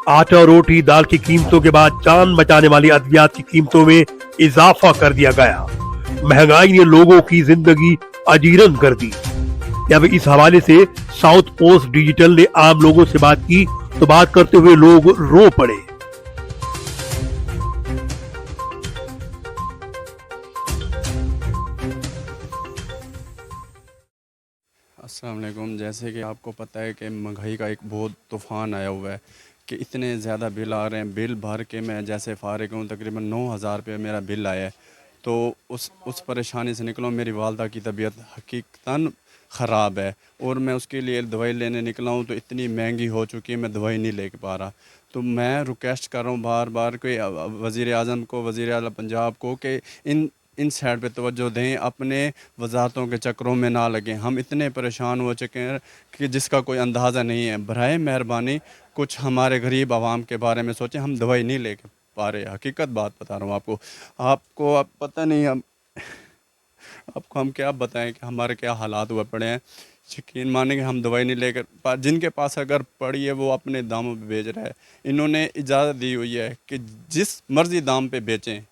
आटा, रोटी, दाल की कीमतों के बाद जान बचाने वाली अद्वियात की कीमतों में इजाफा कर दिया गया। महंगाई ने लोगों की जिंदगी अजीरन कर दी। अब इस हवाले से साउथ पोस्ट डिजिटल ने आम लोगों से बात की तो बात करते हुए लोग रो पड़े। अस्सलाम वालेकुम। जैसे कि आपको पता है कि महंगाई का एक बहुत तूफ़ान आया हुआ है कि इतने ज़्यादा बिल आ रहे हैं। बिल भर के मैं जैसे फ़ारिग हूँ, तकरीबन 9,000 रुपये मेरा बिल आया है। तो उस परेशानी से निकला हूँ। मेरी वालदा की तबीयत हकीकतन ख़राब है और मैं उसके लिए दवाई लेने निकला हूँ तो इतनी महंगी हो चुकी है, मैं दवाई नहीं ले पा रहा। तो मैं रिक्वेस्ट कर रहा हूँ बार बार कि वज़ीर आज़म को, वज़ीर आला पंजाब को कि इन साइड पे तवज्जो दें, अपने वजारतों के चक्करों में ना लगें। हम इतने परेशान हो चुके हैं कि जिसका कोई अंदाज़ा नहीं है। बराए मेहरबानी कुछ हमारे गरीब आवाम के बारे में सोचें। हम दवाई नहीं ले पा रहे, हकीकत बात बता रहा हूँ आपको। आप पता नहीं, आपको हम क्या बताएं कि हमारे क्या हालात हुए पड़े हैं। यकीन मानेंगे हम दवाई नहीं लेकर, जिनके पास अगर पड़ी है वो अपने दामों पे बेच रहा है। इन्होंने इजाज़त दी हुई है कि जिस मर्ज़ी दाम पे बेचें,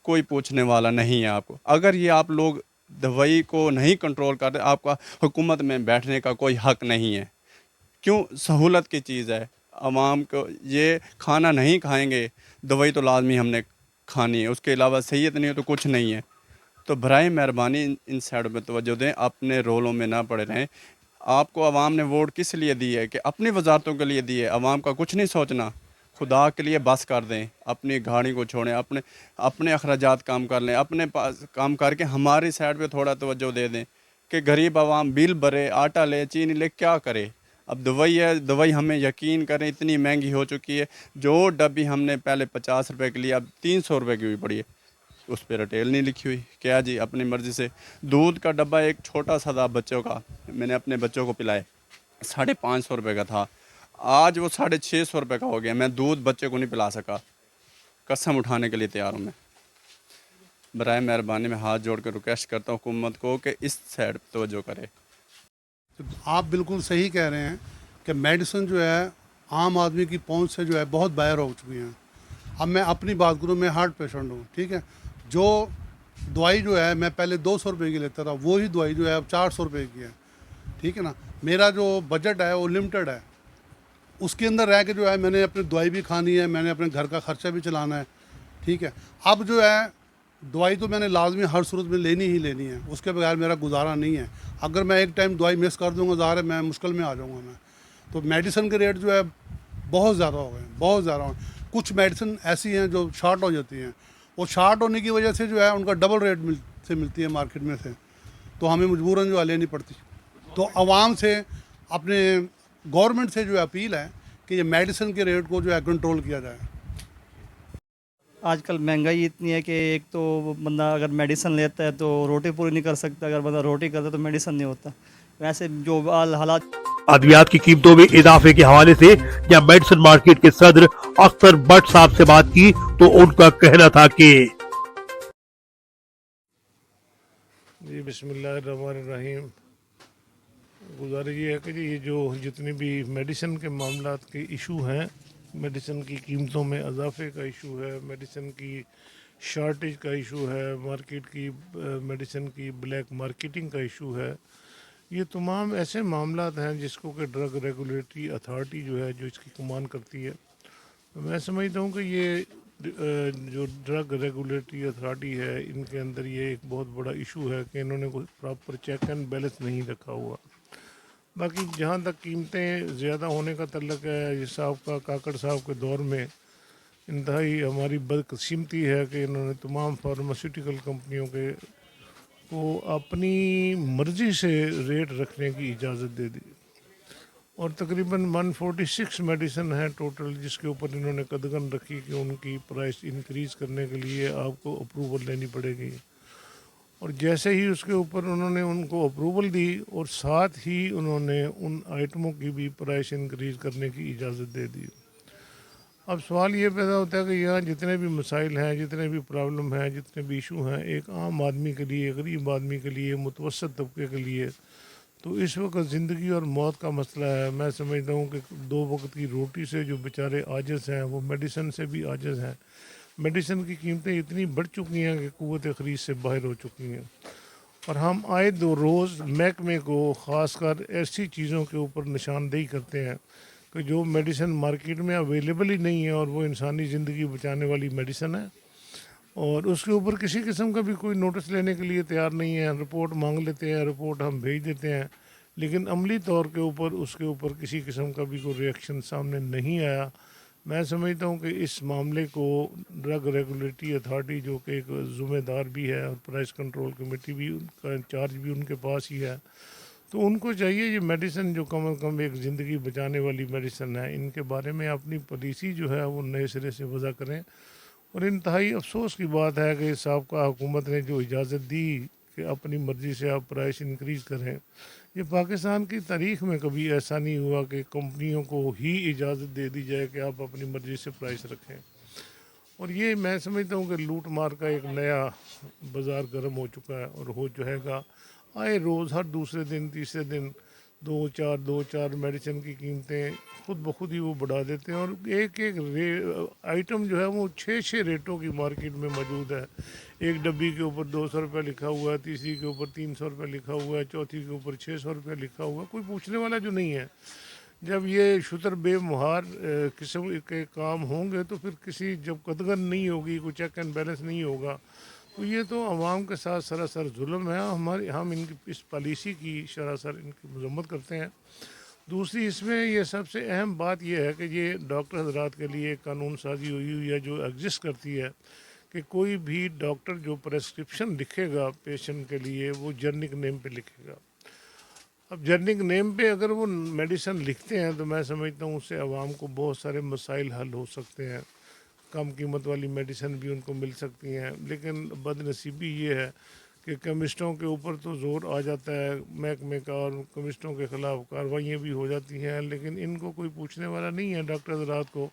कोई पूछने वाला नहीं है आपको। अगर ये आप लोग दवाई को नहीं कंट्रोल करते, आपका हुकूमत में बैठने का कोई हक़ नहीं है। क्यों? सहूलत की चीज़ है। आवाम को ये खाना नहीं खाएंगे, दवाई तो लाजमी हमने खानी है, उसके अलावा सहीयत नहीं हो तो कुछ नहीं है। तो बराए मेहरबानी इन साइडों पे तवज्जो दें, अपने रोलों में ना पड़े रहें। आपको आवाम ने वोट किस लिए दी है? कि अपनी वजारतों के लिए दी है। आवाम का कुछ नहीं सोचना। खुदा के लिए बस कर दें, अपनी गाड़ी को छोड़ें, अपने अखराजात काम कर लें, अपने पास काम करके हमारी साइड पे थोड़ा तवज्जो दे दें कि गरीब आवाम बिल भरे, आटा ले, चीनी ले, क्या करे। अब दवाई है, दवाई हमें यकीन करें इतनी महंगी हो चुकी है। जो डब्बी हमने पहले 50 रुपये की ली, अब 300 रुपये की हुई पड़ी है। उस पर रिटेल नहीं लिखी हुई। क्या जी, अपनी मर्ज़ी से दूध का डब्बा एक छोटा सा था बच्चों का, मैंने अपने बच्चों को पिलाया, 550 रुपये का था। आज वो 650 रुपये का हो गया। मैं दूध बच्चे को नहीं पिला सका। कसम उठाने के लिए तैयार हूँ मैं। बराए मेहरबानी मैं हाथ जोड़ कर रिक्वेस्ट करता हूँ हुकूमत को कि इस साइड तवज्जो करे। तो आप बिल्कुल सही कह रहे हैं कि मेडिसिन जो है आम आदमी की पहुंच से जो है बहुत बाहर हो चुकी हैं। अब मैं अपनी बात करूं, मैं हार्ट पेशेंट हूं, ठीक है। जो दवाई जो है मैं पहले 200 रुपये की लेता था, वही दवाई जो है अब 400 रुपये की है, ठीक है ना। मेरा जो बजट है वो लिमिटेड है, उसके अंदर रह के जो है मैंने अपनी दवाई भी खानी है, मैंने अपने घर का ख़र्चा भी चलाना है, ठीक है। अब जो है दवाई तो मैंने लाजमी हर सूरत में लेनी ही लेनी है, उसके बगैर मेरा गुजारा नहीं है। अगर मैं एक टाइम दवाई मिस कर दूंगा, ज़ाहिर है मैं मुश्किल में आ जाऊंगा मैं। तो मेडिसिन के रेट जो है बहुत ज़्यादा हो गए, बहुत ज़्यादा हो गए। कुछ मेडिसिन ऐसी हैं जो शार्ट हो जाती हैं, वो शार्ट होने की वजह से जो है उनका डबल रेट मिलती है मार्केट में से, तो हमें मजबूरन जो है लेनी पड़ती। तो आवाम से, अपने गवर्नमेंट से जो है अपील है कि ये मेडिसिन के रेट को जो है कंट्रोल किया जाए। आजकल महंगाई इतनी है कि एक तो बंदा अगर मेडिसिन लेता है तो रोटी पूरी नहीं कर सकता, अगर बंदा रोटी करता है तो मेडिसिन नहीं होता। वैसे जो हालात अद्वियात की कीमतों में इजाफे के हवाले से जब मेडिसिन मार्केट के सदर अख्तर भट्ट साहब से बात की तो उनका कहना था कि जी बिस्मिल्लाहिर्रहमानिर्रहीम। गुजारिश ये है कि जी ये जो जितनी भी मेडिसिन के मामलात के इशू हैं, मेडिसिन की कीमतों में इजाफे का इशू है, मेडिसिन की शॉर्टेज का इशू है, मार्केट की मेडिसिन की ब्लैक मार्केटिंग का इशू है, ये तमाम ऐसे मामलात हैं जिसको कि ड्रग रेगुलेटरी अथॉरिटी जो है जो इसकी कमान करती है। तो मैं समझता हूँ कि ये जो ड्रग रेगुलेटरी अथॉरिटी है, इनके अंदर ये एक बहुत बड़ा इशू है कि इन्होंने कोई प्रॉपर चेक एंड बैलेंस नहीं रखा हुआ। बाकी जहाँ तक कीमतें ज़्यादा होने का तल्लक है, ये साहब का काकड़ साहब के दौर में इंतहाई हमारी बदकिस्मती है कि इन्होंने तमाम फार्मास्यूटिकल कंपनियों के को अपनी मर्ज़ी से रेट रखने की इजाज़त दे दी और तकरीबन 146 मेडिसिन है टोटल, जिसके ऊपर इन्होंने कदगन रखी कि उनकी प्राइस इंक्रीज़ करने के लिए आपको अप्रूवल लेनी पड़ेगी। और जैसे ही उसके ऊपर उन्होंने उनको अप्रूवल दी और साथ ही उन्होंने उन आइटमों की भी प्राइस इंक्रीज़ करने की इजाज़त दे दी। अब सवाल ये पैदा होता है कि यहाँ जितने भी मसाइल हैं, जितने भी प्रॉब्लम हैं, जितने भी इशू हैं, एक आम आदमी के लिए, गरीब आदमी के लिए, मुतवसत तबके के लिए तो इस वक्त ज़िंदगी और मौत का मसला है। मैं समझता हूँ कि 2 वक्त की रोटी से जो बेचारे आजिज़ हैं वो मेडिसिन से भी आजिज़ हैं। मेडिसिन की कीमतें इतनी बढ़ चुकी हैं कि क़ुव्वत ख़रीद से बाहर हो चुकी हैं, और हम आए दो रोज़ महकमे को ख़ासकर ऐसी चीज़ों के ऊपर निशानदेही करते हैं कि जो मेडिसिन मार्केट में अवेलेबल ही नहीं है और वो इंसानी ज़िंदगी बचाने वाली मेडिसिन है, और उसके ऊपर किसी किस्म का भी कोई नोटिस लेने के लिए तैयार नहीं है। रिपोर्ट मांग लेते हैं, रिपोर्ट हम भेज देते हैं, लेकिन अमली तौर के ऊपर उसके ऊपर किसी किस्म का भी कोई रिएक्शन सामने नहीं आया। मैं समझता हूँ कि इस मामले को ड्रग रेगुलेटरी अथॉरिटी, जो कि एक ज़िम्मेदार भी है, और प्राइस कंट्रोल कमेटी भी, उनका इंचार्ज भी उनके पास ही है, तो उनको चाहिए ये मेडिसिन जो कम अज़ कम एक ज़िंदगी बचाने वाली मेडिसिन है, इनके बारे में अपनी पॉलिसी जो है वो नए सिरे से वज़ा करें। और इंतहाई अफसोस की बात है कि साबका हुकूमत ने जो इजाज़त दी कि अपनी मर्ज़ी से आप प्राइस इंक्रीज़ करें, ये पाकिस्तान की तारीख़ में कभी ऐसा नहीं हुआ कि कंपनियों को ही इजाज़त दे दी जाए कि आप अपनी मर्ज़ी से प्राइस रखें। और ये मैं समझता हूँ कि लूट मार का एक नया बाज़ार गर्म हो चुका है, और हो जो हैगा आए रोज़ हर दूसरे दिन तीसरे दिन 2-4 मेडिसिन की कीमतें खुद ब खुद ही वो बढ़ा देते हैं, और एक आइटम जो है वो 6 रेटों की मार्केट में मौजूद है। एक डब्बी के ऊपर 200 रुपये लिखा हुआ है, तीसरी के ऊपर 300 रुपये लिखा हुआ है, चौथी के ऊपर 600 रुपये लिखा हुआ है, कोई पूछने वाला जो नहीं है। जब ये शुतर बेमुहार किस्म के काम होंगे तो फिर किसी जब कदगन नहीं होगी, कोई चेक एंड बैलेंस नहीं होगा, तो ये तो आवाम के साथ सरासर जुल्म है। हम इनकी इस पॉलिसी की सरासर इनकी मजम्मत करते हैं। दूसरी इसमें ये सबसे अहम बात यह है कि ये डॉक्टर हजरात के लिए कानून साजी हुई है जो एग्जिस्ट करती है कि कोई भी डॉक्टर जो प्रेस्क्रिप्शन लिखेगा पेशेंट के लिए वो जर्निक नेम पे लिखेगा। अब जर्निक नेम पे अगर वो मेडिसिन लिखते हैं तो मैं समझता हूँ उससे आवाम को बहुत सारे मसाइल हल हो सकते हैं। कम कीमत वाली मेडिसिन भी उनको मिल सकती हैं, लेकिन बदनसीबी ये है कि केमिस्टों के ऊपर तो ज़ोर आ जाता है महकमे का, और केमिस्टों के ख़िलाफ़ कार्रवाइयाँ भी हो जाती हैं, लेकिन इनको कोई पूछने वाला नहीं है डॉक्टर हज़रात को,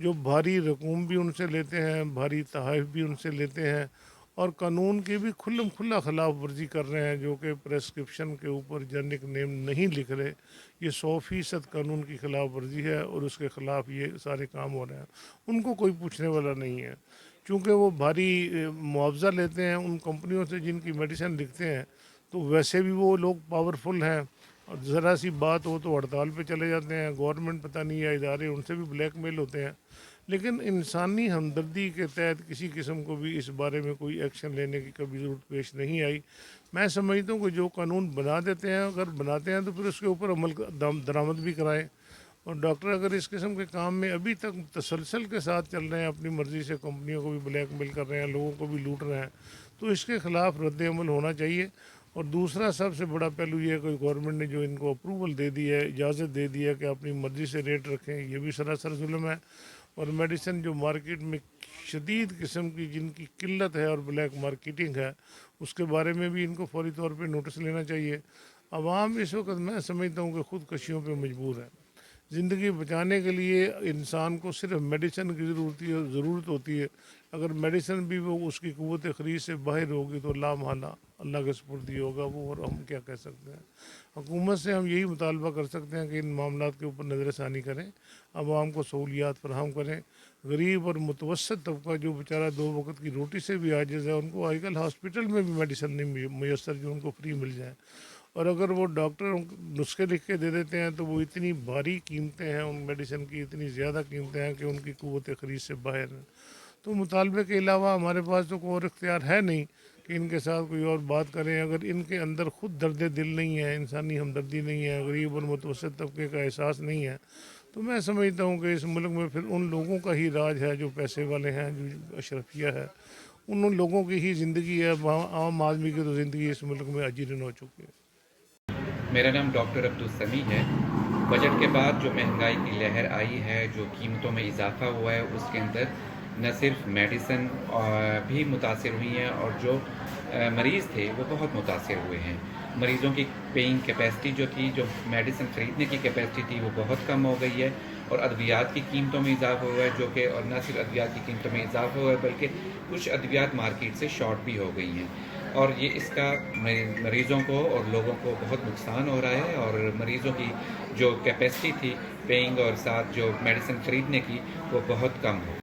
जो भारी रकूम भी उनसे लेते हैं, भारी तहफ़ भी उनसे लेते हैं, और कानून की भी खुला ख़िलाफ़ वर्जी कर रहे हैं, जो कि प्रेस्क्रिप्शन के ऊपर जर्निक नेम नहीं लिख रहे। ये 100% कानून की ख़िलाफ़ वर्जी है, और उसके ख़िलाफ़ ये सारे काम हो रहे हैं। उनको कोई पूछने वाला नहीं है, चूँकि वो भारी मुआवजा लेते हैं उन कंपनियों से जिनकी मेडिसिन लिखते हैं, तो वैसे भी वो लोग पावरफुल हैं, और ज़रा सी बात हो तो हड़ताल पे चले जाते हैं। गवर्नमेंट पता नहीं है इदारे, उनसे भी ब्लैकमेल होते हैं। लेकिन इंसानी हमदर्दी के तहत किसी किस्म को भी इस बारे में कोई एक्शन लेने की कभी ज़रूरत पेश नहीं आई। मैं समझता हूँ कि जो कानून बना देते हैं, अगर बनाते हैं तो फिर उसके ऊपर अमल दरामद भी कराएं। और डॉक्टर अगर इस किस्म के काम में अभी तक तसलसल के साथ चल रहे हैं, अपनी मर्ज़ी से कंपनियों को भी ब्लैकमेल कर रहे हैं, लोगों को भी लूट रहे हैं, तो इसके ख़िलाफ़ रद्द अमल होना चाहिए। और दूसरा सबसे बड़ा पहलू ये है कि गवर्नमेंट ने जो इनको अप्रूवल दे दी है, इजाज़त दे दी है कि अपनी मर्ज़ी से रेट रखें, ये भी सरासर जुल्म है। और मेडिसिन जो मार्केट में शदीद किस्म की जिनकी किल्लत है और ब्लैक मार्केटिंग है, उसके बारे में भी इनको फौरी तौर पे नोटिस लेना चाहिए। आवाम इस वक्त मैं समझता हूँ कि ख़ुदकशियों पे मजबूर है। ज़िंदगी बचाने के लिए इंसान को सिर्फ मेडिसिन की ज़रूरत होती है। अगर मेडिसिन भी वो उसकी क़ुव्वत ख़रीद से बाहर होगी तो लामहला अल्लाह के सुपुर्द होगा वो, और हम क्या कह सकते हैं। हुकूमत से हम यही मुतालबा कर सकते हैं कि इन मामलात के ऊपर नज़रसानी करें, आवाम को सहूलियात फराहम करें। गरीब और मुतवस्सित तबका जो बेचारा 2 वक्त की रोटी से भी आजिज़ है, उनको आजकल हॉस्पिटल में भी मेडिसिन नहीं मैसर जो उनको फ्री मिल जाए। और अगर वो डॉक्टर नुस्खे लिख के दे देते हैं तो वो इतनी भारी कीमतें हैं उन मेडिसिन की, इतनी ज़्यादा कीमतें हैं कि उनकी क़ुव्वत ख़रीद से बाहर हैं। तो मुतालबे के अलावा हमारे पास तो कोई और इख्तियार है नहीं कि इनके साथ कोई और बात करें। अगर इनके अंदर ख़ुद दर्द दिल नहीं है, इंसानी हमदर्दी नहीं है, गरीब और मुतवस्सित तबके का एहसास नहीं है, तो मैं समझता हूँ कि इस मुल्क में फिर उन लोगों का ही राज है जो पैसे वाले हैं, जो अशरफिया है, उन लोगों की ही ज़िंदगी है। आम आदमी की तो ज़िंदगी इस मुल्क में अजीरन हो चुकी है। मेरा नाम डॉक्टर अब्दुल समी है। बजट के बाद जो महंगाई की लहर आई है, जो कीमतों में इजाफा हुआ है, उसके अंदर न सिर्फ मेडिसिन भी मुतासिर हुई हैं, और जो मरीज़ थे वो बहुत मुतासिर हुए हैं। मरीज़ों की पेइंग कैपेसिटी जो थी, जो मेडिसिन ख़रीदने की कैपेसिटी थी, वो बहुत कम हो गई है, और अद्वियात की कीमतों में इजाफा हुआ है, जो कि और न सिर्फ अद्वियात की कीमतों में इजाफा हुआ है बल्कि कुछ अद्वियात मार्केट से शॉर्ट भी हो गई हैं। اور یہ اس کا مریضوں کو اور لوگوں کو بہت نقصان ہو رہا ہے، اور مریضوں کی جو کیپیسٹی تھی پیئنگ اور ساتھ جو میڈیسن خریدنے کی وہ بہت کم ہے۔